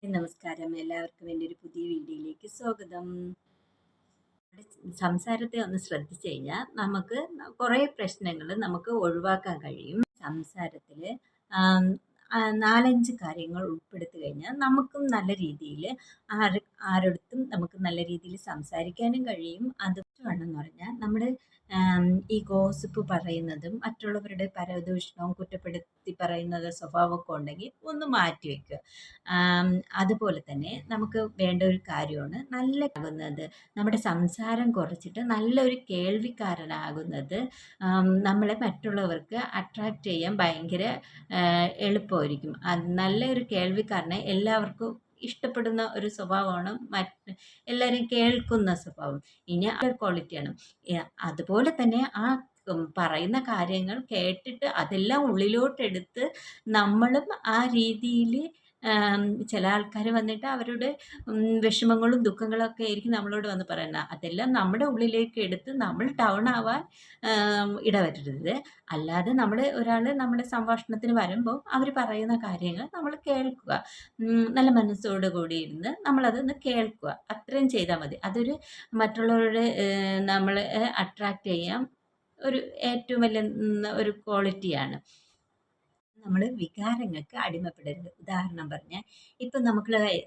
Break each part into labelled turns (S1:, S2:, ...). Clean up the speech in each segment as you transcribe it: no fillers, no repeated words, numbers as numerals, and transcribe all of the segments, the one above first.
S1: നമസ്കാരം. എല്ലാവർക്കും എൻ്റെ ഒരു പുതിയ വീഡിയോയിലേക്ക് സ്വാഗതം. നമ്മുടെ സംസാരത്തെ ഒന്ന് ശ്രദ്ധിച്ചു കഴിഞ്ഞാൽ നമുക്ക് കുറേ പ്രശ്നങ്ങൾ നമുക്ക് ഒഴിവാക്കാൻ കഴിയും. സംസാരത്തിൽ ആം, 4-5 കാര്യങ്ങൾ ഉൾപ്പെടുത്തി കഴിഞ്ഞാൽ നമുക്കും നല്ല രീതിയിൽ ആര് ആരോടത്തും നമുക്ക് നല്ല രീതിയിൽ സംസാരിക്കാനും കഴിയും. അത് വേണമെന്ന് പറഞ്ഞാൽ നമ്മുടെ ഈ ഗോസിപ്പ് പറയുന്നതും മറ്റുള്ളവരുടെ പരദൂഷണവും കുറ്റപ്പെടുത്തി പറയുന്നത് സ്വഭാവമൊക്കെ ഉണ്ടെങ്കിൽ ഒന്ന് മാറ്റി വയ്ക്കുക. അതുപോലെ തന്നെ നമുക്ക് വേണ്ട ഒരു കാര്യമാണ് ആകുന്നത്. നമ്മുടെ സംസാരം കുറച്ചിട്ട് നല്ലൊരു കേൾവിക്കാരനാകുന്നത് നമ്മളെ മറ്റുള്ളവർക്ക് അട്രാക്റ്റ് ചെയ്യാൻ ഭയങ്കര എളുപ്പമായിരിക്കും. നല്ലൊരു കേൾവിക്കാരനെ എല്ലാവർക്കും ഇഷ്ടപ്പെടുന്ന ഒരു സ്വഭാവമാണ് എല്ലാവരും കേൾക്കുന്ന സ്വഭാവം. ഇനി ആ ക്വാളിറ്റിയാണ്. അതുപോലെ തന്നെ ആ പറയുന്ന കാര്യങ്ങൾ കേട്ടിട്ട് അതെല്ലാം ഉള്ളിലോട്ടെടുത്ത് നമ്മളും ആ രീതിയിൽ ചില ആൾക്കാർ വന്നിട്ട് അവരുടെ വിഷമങ്ങളും ദുഃഖങ്ങളും ഒക്കെ ആയിരിക്കും നമ്മളോട് വന്ന് പറയുന്നത്. അതെല്ലാം നമ്മുടെ ഉള്ളിലേക്ക് എടുത്ത് നമ്മൾ ഡൗൺ ആവാൻ ഇടവരരുത്. അല്ലാതെ ഒരാൾ നമ്മുടെ സംഭാഷണത്തിന് വരുമ്പോൾ അവർ പറയുന്ന കാര്യങ്ങൾ നമ്മൾ കേൾക്കുക. നല്ല മനസ്സോട് കൂടി ഇരുന്ന് നമ്മളതൊന്ന് കേൾക്കുക. അത്രയും ചെയ്താൽ മതി. അതൊരു മറ്റുള്ളവരുടെ നമ്മളെ അട്രാക്റ്റ് ചെയ്യാൻ ഒരു ഏറ്റവും വലിയ ഒരു ക്വാളിറ്റിയാണ്. നമ്മൾ വികാരങ്ങൾക്ക് അടിമപ്പെടരുത്. ഉദാഹരണം പറഞ്ഞാൽ ഇപ്പം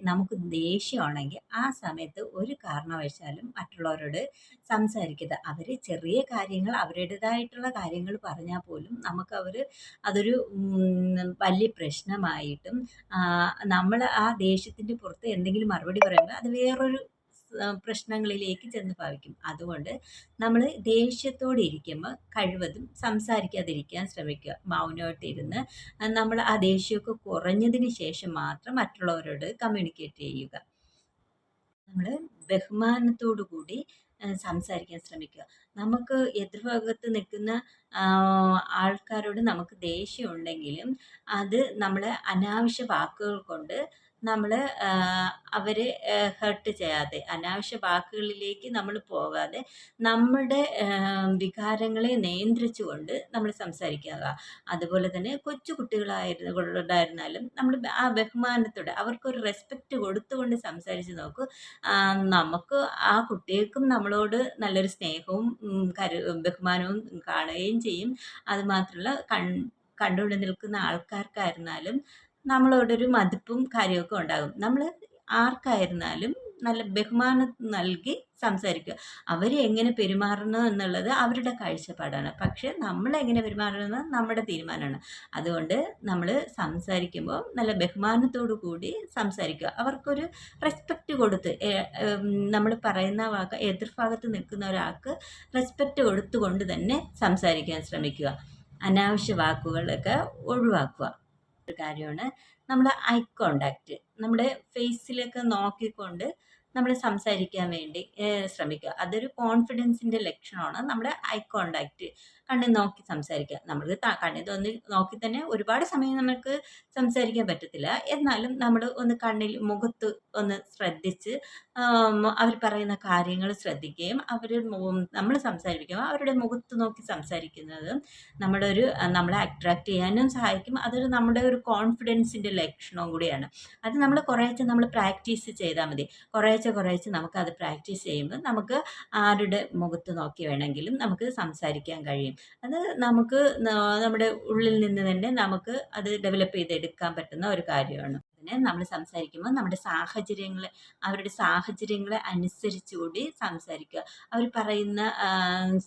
S1: നമുക്ക് ദേഷ്യമാണെങ്കിൽ ആ സമയത്ത് ഒരു കാരണവശാലും മറ്റുള്ളവരോട് സംസാരിക്കരുത്. അവർ ചെറിയ കാര്യങ്ങൾ അവരുടേതായിട്ടുള്ള കാര്യങ്ങൾ പറഞ്ഞാൽ പോലും അതൊരു വലിയ പ്രശ്നമായിട്ടും നമ്മൾ ആ ദേഷ്യത്തിൻ്റെ പുറത്ത് എന്തെങ്കിലും മറുപടി പറയുമ്പോൾ അത് വേറൊരു പ്രശ്നങ്ങളിലേക്ക് ചെന്ന് ഭവിക്കും. അതുകൊണ്ട് നമ്മൾ ദേഷ്യത്തോടെ ഇരിക്കുമ്പോൾ കഴിവതും സംസാരിക്കാതിരിക്കാൻ ശ്രമിക്കുക. മൗനമായിട്ടിരുന്ന് നമ്മൾ ആ ദേഷ്യമൊക്കെ കുറഞ്ഞതിന് ശേഷം മാത്രം മറ്റുള്ളവരോട് കമ്മ്യൂണിക്കേറ്റ് ചെയ്യുക. നമ്മൾ ബഹുമാനത്തോടു കൂടി സംസാരിക്കാൻ ശ്രമിക്കുക. നമുക്ക് എതിർഭാഗത്ത് നിൽക്കുന്ന ആൾക്കാരോട് നമുക്ക് ദേഷ്യം ഉണ്ടെങ്കിലും അത് നമ്മൾ അനാവശ്യ വാക്കുകൾ കൊണ്ട് നമ്മൾ അവരെ ഹർട്ട് ചെയ്യാതെ, അനാവശ്യ വാക്കുകളിലേക്ക് നമ്മൾ പോകാതെ നമ്മുടെ വികാരങ്ങളെ നിയന്ത്രിച്ചുകൊണ്ട് നമ്മൾ സംസാരിക്കുക. അതുപോലെ തന്നെ കൊച്ചു കുട്ടികളായിരുന്നാലും നമ്മൾ ആ ബഹുമാനത്തോടെ അവർക്കൊരു റെസ്പെക്റ്റ് കൊടുത്തുകൊണ്ട് സംസാരിച്ച് നോക്കൂ. നമുക്ക് ആ കുട്ടികൾക്കും നമ്മളോട് നല്ലൊരു സ്നേഹവും ബഹുമാനവും കാണുകയും ചെയ്യും. അതുമാത്രമല്ല കണ്ടുകൊണ്ട് നിൽക്കുന്ന ആൾക്കാർക്കായിരുന്നാലും നമ്മളോടൊരു മതിപ്പും കാര്യമൊക്കെ ഉണ്ടാകും. നമ്മൾ ആർക്കായിരുന്നാലും നല്ല ബഹുമാനം നൽകി സംസാരിക്കുക. അവർ എങ്ങനെ പെരുമാറുന്നു എന്നുള്ളത് അവരുടെ കാഴ്ചപ്പാടാണ്. പക്ഷെ നമ്മളെങ്ങനെ പെരുമാറുന്നത് നമ്മുടെ തീരുമാനമാണ്. അതുകൊണ്ട് നമ്മൾ സംസാരിക്കുമ്പോൾ നല്ല ബഹുമാനത്തോടു കൂടി സംസാരിക്കുക. അവർക്കൊരു റെസ്പെക്റ്റ് കൊടുത്ത് നമ്മൾ പറയുന്ന വാക്ക് എതിർഭാഗത്ത് നിൽക്കുന്ന ഒരാൾക്ക് റെസ്പെക്റ്റ് കൊടുത്തുകൊണ്ട് തന്നെ സംസാരിക്കാൻ ശ്രമിക്കുക. അനാവശ്യ വാക്കുകളൊക്കെ ഒഴിവാക്കുക. ഒരു കാര്യമാണ് നമ്മൾ ഐ കോണ്ടാക്റ്റ്. നമ്മുടെ ഫേസിലൊക്കെ നോക്കിക്കൊണ്ട് നമ്മൾ സംസാരിക്കാൻ വേണ്ടി ശ്രമിക്കുക. അതൊരു കോൺഫിഡൻസിൻ്റെ ലക്ഷണമാണ് നമ്മുടെ ഐ കോണ്ടാക്റ്റ്. കണ്ണിൽ നോക്കി സംസാരിക്കുക. നമ്മൾ കണ്ണിൽ നോക്കി തന്നെ ഒരുപാട് സമയം നമുക്ക് സംസാരിക്കാൻ പറ്റത്തില്ല. എന്നാലും നമ്മൾ ഒന്ന് മുഖത്ത് ഒന്ന് ശ്രദ്ധിച്ച് അവർ പറയുന്ന കാര്യങ്ങൾ ശ്രദ്ധിക്കുകയും നമ്മൾ സംസാരിക്കുമ്പോൾ അവരുടെ മുഖത്ത് നോക്കി സംസാരിക്കുന്നത് നമ്മളെ അട്രാക്റ്റ് ചെയ്യാനും സഹായിക്കും. അതൊരു നമ്മുടെ ഒരു കോൺഫിഡൻസിൻ്റെ ലക്ഷണവും കൂടിയാണ്. അത് നമ്മൾ കുറേശ്ശെ പ്രാക്ടീസ് ചെയ്താൽ മതി. കുറേശ്ശെ നമുക്കത് പ്രാക്ടീസ് ചെയ്യുമ്പോൾ നമുക്ക് ആരുടെ മുഖത്ത് നോക്കി വേണമെങ്കിലും നമുക്ക് സംസാരിക്കാൻ കഴിയും. അത് നമുക്ക് നമ്മുടെ ഉള്ളിൽ നിന്ന് തന്നെ നമുക്ക് അത് ഡെവലപ്പ് ചെയ്തെടുക്കാൻ പറ്റുന്ന ഒരു കാര്യമാണ്. പിന്നെ നമ്മൾ സംസാരിക്കുമ്പോൾ അവരുടെ സാഹചര്യങ്ങളെ അനുസരിച്ച് കൂടി സംസാരിക്കുക. അവർ പറയുന്ന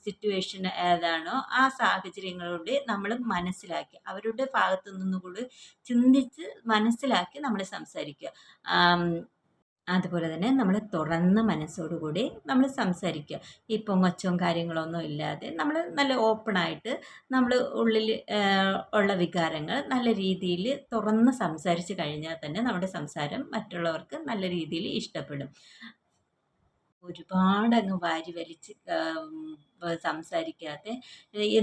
S1: സിറ്റുവേഷൻ ഏതാണോ ആ സാഹചര്യങ്ങളോട് നമ്മൾ മനസ്സിലാക്കി അവരുടെ ഭാഗത്തു നിന്നുകൂടി ചിന്തിച്ച് മനസ്സിലാക്കി നമ്മൾ സംസാരിക്കുക. അതുപോലെ തന്നെ നമ്മൾ തുറന്ന മനസ്സോടുകൂടി നമ്മൾ സംസാരിക്കുക. ഈ പൊങ്ങച്ചവും കാര്യങ്ങളൊന്നും ഇല്ലാതെ നമ്മൾ നല്ല ഓപ്പണായിട്ട് നമ്മൾ ഉള്ളിൽ ഉള്ള വികാരങ്ങൾ നല്ല രീതിയിൽ തുറന്ന് സംസാരിച്ച് കഴിഞ്ഞാൽ തന്നെ നമ്മുടെ സംസാരം മറ്റുള്ളവർക്ക് നല്ല രീതിയിൽ ഇഷ്ടപ്പെടും. ഒരുപാടങ്ങ് വാരി വലിച്ച് സംസാരിക്കാതെ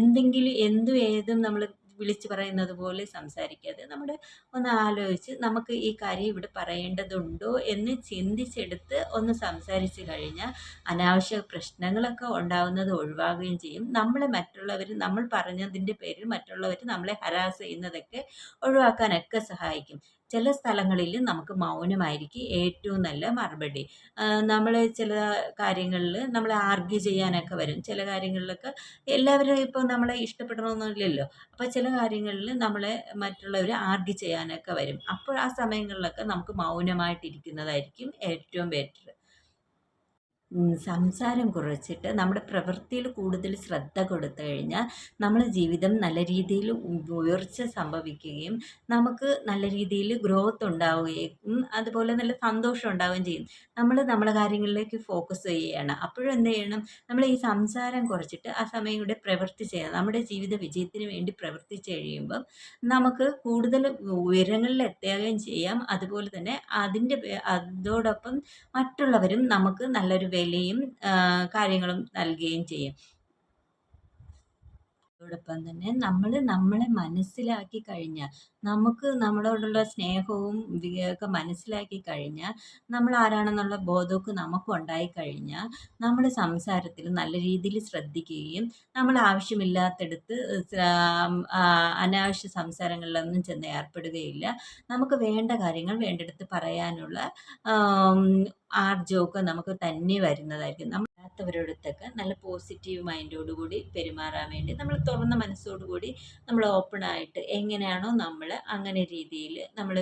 S1: എന്തും ഏതും നമ്മൾ വിളിച്ച് പറയുന്നത് പോലെ സംസാരിക്കാതെ ഒന്ന് ആലോചിച്ച് നമുക്ക് ഈ കാര്യം ഇവിടെ പറയേണ്ടതുണ്ടോ എന്ന് ചിന്തിച്ചെടുത്ത് ഒന്ന് സംസാരിച്ച് കഴിഞ്ഞാൽ അനാവശ്യ പ്രശ്നങ്ങളൊക്കെ ഉണ്ടാകുന്നത് ഒഴിവാകുകയും ചെയ്യും. നമ്മൾ പറഞ്ഞതിൻ്റെ പേരിൽ മറ്റുള്ളവർ നമ്മളെ ഹരാസ് ചെയ്യുന്നതൊക്കെ ഒഴിവാക്കാനൊക്കെ സഹായിക്കും. ചില സ്ഥലങ്ങളിൽ നമുക്ക് മൗനമായിരിക്കും ഏറ്റവും നല്ല മറുപടി. നമ്മൾ ചില കാര്യങ്ങളിൽ നമ്മൾ ആർഗ്യൂ ചെയ്യാനൊക്കെ വരും. ചില കാര്യങ്ങളിലൊക്കെ എല്ലാവരും ഇപ്പോൾ നമ്മളെ ഇഷ്ടപ്പെടണമെന്നില്ലല്ലോ. അപ്പോൾ ചില കാര്യങ്ങളിൽ നമ്മളെ മറ്റുള്ളവർ ആർഗ്യൂ ചെയ്യാനൊക്കെ വരും. അപ്പോൾ ആ സമയങ്ങളിലൊക്കെ നമുക്ക് മൗനമായിട്ടിരിക്കുന്നതായിരിക്കും ഏറ്റവും ബെറ്റർ. സംസാരം കുറച്ചിട്ട് നമ്മുടെ പ്രവൃത്തിയിൽ കൂടുതൽ ശ്രദ്ധ കൊടുത്തു കഴിഞ്ഞാൽ നമ്മുടെ ജീവിതം നല്ല രീതിയിൽ ഉയർച്ച സംഭവിക്കുകയും നമുക്ക് നല്ല രീതിയിൽ ഗ്രോത്ത് ഉണ്ടാവുകയും അതുപോലെ നല്ല സന്തോഷം ഉണ്ടാവുകയും ചെയ്യും. നമ്മൾ നമ്മുടെ കാര്യങ്ങളിലേക്ക് ഫോക്കസ് ചെയ്യുകയാണ്. അപ്പോഴും എന്ത് ചെയ്യണം, നമ്മൾ ഈ സംസാരം കുറച്ചിട്ട് ആ സമയം കൂടെ പ്രവൃത്തി ചെയ്യണം. നമ്മുടെ ജീവിത വിജയത്തിന് വേണ്ടി പ്രവർത്തിച്ച് കഴിയുമ്പം നമുക്ക് കൂടുതൽ ഉയരങ്ങളിൽ എത്തുകയും ചെയ്യാം. അതുപോലെ തന്നെ അതോടൊപ്പം മറ്റുള്ളവരും നമുക്ക് നല്ലൊരു വിലയും കാര്യങ്ങളും നൽകുകയും ചെയ്യും. അതോടൊപ്പം തന്നെ നമ്മളെ മനസ്സിലാക്കി കഴിഞ്ഞാൽ, നമുക്ക് നമ്മളോടുള്ള സ്നേഹവും ഒക്കെ മനസ്സിലാക്കി കഴിഞ്ഞാൽ, നമ്മൾ ആരാണെന്നുള്ള ബോധമൊക്കെ നമുക്കുണ്ടായി കഴിഞ്ഞാൽ, നമ്മൾ സംസാരത്തിൽ നല്ല രീതിയിൽ ശ്രദ്ധിക്കുകയും നമ്മൾ ആവശ്യമില്ലാത്തടുത്ത് അനാവശ്യ സംസാരങ്ങളിലൊന്നും ചെന്ന് ഏർപ്പെടുകയില്ല. നമുക്ക് വേണ്ട കാര്യങ്ങൾ വേണ്ടിടത്ത് പറയാനുള്ള ആർജവമൊക്കെ നമുക്ക് തന്നെ വരുന്നതായിരിക്കും. അല്ലാത്തവരോടൊത്തൊക്കെ നല്ല പോസിറ്റീവ് മൈൻഡോടുകൂടി പെരുമാറാൻ വേണ്ടി നമ്മൾ തുറന്ന മനസ്സോടുകൂടി നമ്മൾ ഓപ്പണായിട്ട് എങ്ങനെയാണോ നമ്മൾ അങ്ങനെ രീതിയിൽ നമ്മൾ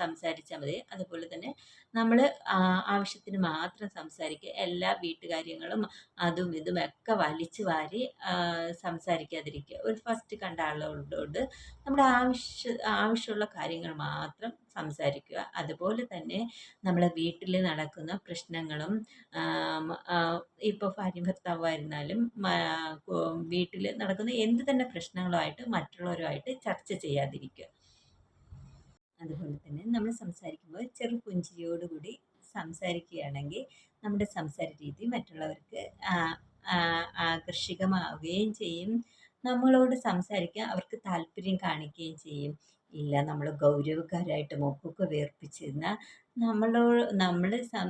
S1: സംസാരിച്ചാൽ മതി. അതുപോലെ തന്നെ നമ്മൾ ആവശ്യത്തിന് മാത്രം സംസാരിക്കുക. എല്ലാ വീട്ടുകാര്യങ്ങളും അതും ഇതുമൊക്കെ വലിച്ചു വാരി സംസാരിക്കാതിരിക്കുക. ഒരു ഫസ്റ്റ് കണ്ട ആളോട് നമ്മുടെ ആവശ്യമുള്ള കാര്യങ്ങൾ മാത്രം സംസാരിക്കുക. അതുപോലെ തന്നെ നമ്മളെ വീട്ടിൽ നടക്കുന്ന പ്രശ്നങ്ങളും ഇപ്പോൾ ഭാര്യയും ഭർത്താവായിരുന്നാലും വീട്ടിൽ നടക്കുന്ന എന്ത് തന്നെ പ്രശ്നങ്ങളുമായിട്ട് മറ്റുള്ളവരുമായിട്ട് ചർച്ച ചെയ്യാതിരിക്കുക. അതുപോലെ തന്നെ നമ്മൾ സംസാരിക്കുമ്പോൾ ചെറു പുഞ്ചിരിയോടുകൂടി സംസാരിക്കുകയാണെങ്കിൽ നമ്മുടെ സംസാര രീതി മറ്റുള്ളവർക്ക് ആകർഷകമാവുകയും ചെയ്യും. നമ്മളോട് സംസാരിക്കാൻ അവർക്ക് താല്പര്യം കാണിക്കുകയും ചെയ്യും. ഇല്ല, നമ്മൾ ഗൗരവക്കാരായിട്ട് മൂക്കൊക്കെ വീർപ്പിച്ചിരുന്നാൽ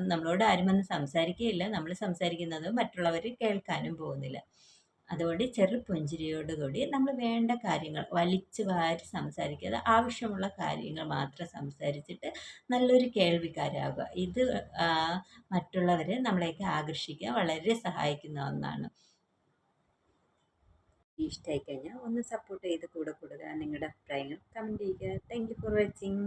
S1: നമ്മളോട് ആരും വന്ന് സംസാരിക്കുകയില്ല. നമ്മൾ സംസാരിക്കുന്നത് മറ്റുള്ളവർ കേൾക്കാനും പോകുന്നില്ല. അതുകൊണ്ട് ചെറു പുഞ്ചിരിയോടുകൂടി നമ്മൾ വേണ്ട കാര്യങ്ങൾ വലിച്ചു വാരി സംസാരിക്കാതെ ആവശ്യമുള്ള കാര്യങ്ങൾ മാത്രം സംസാരിച്ചിട്ട് നല്ലൊരു കേൾവിക്കാരാകുക. ഇത് മറ്റുള്ളവരെ നമ്മളെയൊക്കെ ആകർഷിക്കാൻ വളരെ സഹായിക്കുന്ന ഒന്നാണ്. ഇഷ്ടമായി കഴിഞ്ഞാൽ ഒന്ന് സപ്പോർട്ട് ചെയ്ത് കൂടെ കൂടുക. നിങ്ങളുടെ അഭിപ്രായങ്ങൾ കമൻറ്റ് ചെയ്യുക. Thank you for watching.